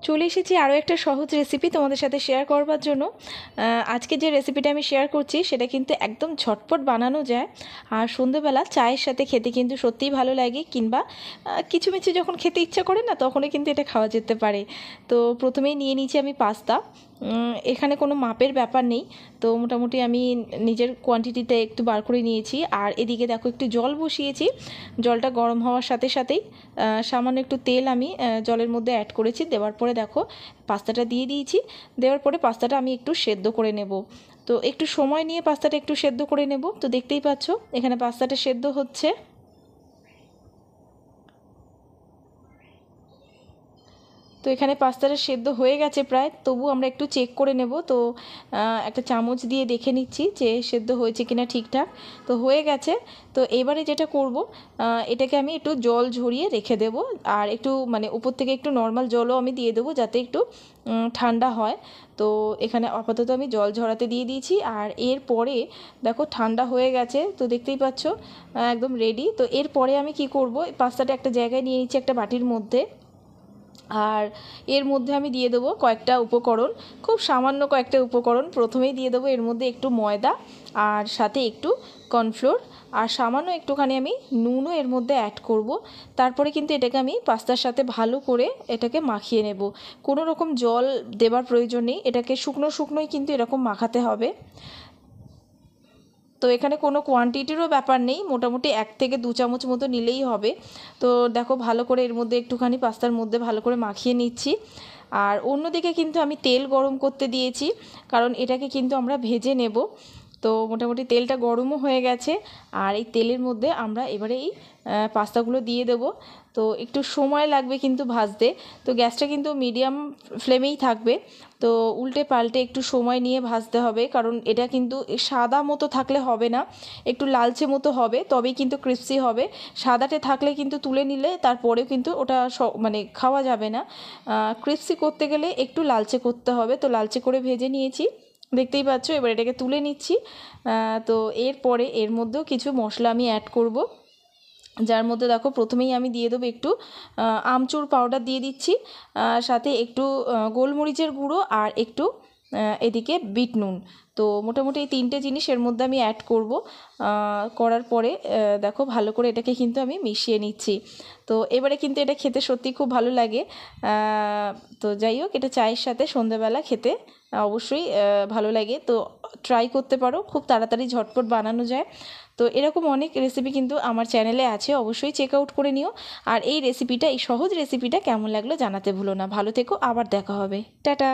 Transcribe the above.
চলে এসেছি আরও একটা সহজ রেসিপি তোমাদের সাথে শেয়ার করবার জন্য। আজকে যে রেসিপিটা আমি শেয়ার করছি সেটা কিন্তু একদম ঝটপট বানানো যায়, আর সন্ধ্যেবেলা চায়ের সাথে খেতে কিন্তু সত্যিই ভালো লাগে, কিংবা কিছু মিছু যখন খেতে ইচ্ছা করে না তখনই কিন্তু এটা খাওয়া যেতে পারে। তো প্রথমেই নিয়ে নিয়েছি আমি পাস্তা। এখানে কোনো মাপের ব্যাপার নেই, তো মোটামুটি আমি নিজের কোয়ান্টিটিতে একটু বার করে নিয়েছি। আর এদিকে দেখো একটু জল বসিয়েছি, জলটা গরম হওয়ার সাথে সাথেই সামান্য একটু তেল আমি জলের মধ্যে অ্যাড করেছি। দেওয়ার পরে দেখো পাস্তাটা দিয়ে দিয়েছি। দেওয়ার পরে পাস্তাটা আমি একটু সেদ্ধ করে নেব। তো একটু সময় নিয়ে পাস্তাটা একটু সেদ্ধ করে নেব। তো দেখতেই পাচ্ছ এখানে পাস্তাটা সেদ্ধ হচ্ছে। তো এখানে পাস্তাটা সেদ্ধ হয়ে গেছে প্রায়, তবু আমরা একটু চেক করে নেব। তো একটা চামচ দিয়ে দেখে নিচ্ছি যে সেদ্ধ হয়েছে কিনা ঠিকঠাক। তো হয়ে গেছে। তো এবারে যেটা করব, এটাকে আমি একটু জল ঝরিয়ে রেখে দেব, আর একটু মানে উপর থেকে একটু নর্মাল জলও আমি দিয়ে দেবো যাতে একটু ঠান্ডা হয়। তো এখানে আপাতত আমি জল ঝরাতে দিয়ে দিয়েছি। আর এরপরে দেখো ঠান্ডা হয়ে গেছে, তো দেখতেই পাচ্ছ একদম রেডি। তো এরপরে আমি কি করব, পাস্তাটা একটা জায়গায় নিয়ে নিচ্ছি একটা বাটির মধ্যে। আর এর মধ্যে আমি দিয়ে দেবো কয়েকটা উপকরণ, খুব সামান্য কয়েকটা উপকরণ। প্রথমেই দিয়ে দেবো এর মধ্যে একটু ময়দা, আর সাথে একটু কর্নফ্লোর, আর সামান্য একটুখানি আমি নুনও এর মধ্যে অ্যাড করব। তারপরে কিন্তু এটাকে আমি পাস্তার সাথে ভালো করে এটাকে মাখিয়ে নেব। কোনো রকম জল দেবার প্রয়োজন নেই, এটাকে শুকনো শুকনোই কিন্তু এরকম মাখাতে হবে। তো এখানে কোনো কোয়ান্টিটিরও ব্যাপার নেই, মোটামুটি 1 থেকে 2 চামচ মতো নিলেই হবে। তো দেখো ভালো করে এর মধ্যে একটুখানি পাস্তার মধ্যে ভালো করে মাখিয়ে নিচ্ছি। আর অন্যদিকে কিন্তু আমি তেল গরম করতে দিয়েছি, কারণ এটাকে কিন্তু আমরা ভেজে নেব। তো মোটামুটি তেলটা গরমও হয়ে গেছে, আর এই তেলের মধ্যে আমরা এবারে এই পাস্তাগুলো দিয়ে দেব। তো একটু সময় লাগবে কিন্তু ভাজতে, তো গ্যাসটা কিন্তু মিডিয়াম ফ্লেমেই থাকবে। তো উল্টে পাল্টে একটু সময় নিয়ে ভাজতে হবে, কারণ এটা কিন্তু সাদা মতো থাকলে হবে না, একটু লালচে মতো হবে, তবেই কিন্তু ক্রিস্পি হবে। সাদাটে থাকলে কিন্তু তুলে নিলে তারপরেও কিন্তু ওটা মানে খাওয়া যাবে না। ক্রিস্পি করতে গেলে একটু লালচে করতে হবে। তো লালচে করে ভেজে নিয়েছি, দেখতেই পাচ্ছ। এবার এটাকে তুলে নিচ্ছি। তো এরপরে এর মধ্যেও কিছু মশলা আমি অ্যাড করব, যার মধ্যে দেখো প্রথমেই আমি দিয়ে দেবো একটু আমচুর পাউডার দিয়ে দিচ্ছি, সাথে একটু গোলমরিচের গুঁড়ো, আর একটু এদিকে বিট নুন। তো মোটামুটি এই 3টে জিনিস এর মধ্যে আমি অ্যাড করব। করার পরে দেখো ভালো করে এটাকে কিন্তু আমি মিশিয়ে নিচ্ছি। তো এবারে কিন্তু এটা খেতে সত্যি খুব ভালো লাগে। তো যাই হোক, এটা চায়ের সাথে সন্ধ্যাবেলা খেতে অবশ্যই ভালো লাগে। তো ট্রাই করতে পারো, খুব তাড়াতাড়ি ঝটপট বানানো যায়। তো এরকম অনেক রেসিপি কিন্তু আমার চ্যানেলে আছে, অবশ্যই চেক আউট করে নিও। আর এই রেসিপিটা, এই সহজ রেসিপিটা কেমন লাগলো জানাতে ভুলো না। ভালো থেকো, আবার দেখা হবে, টাটা।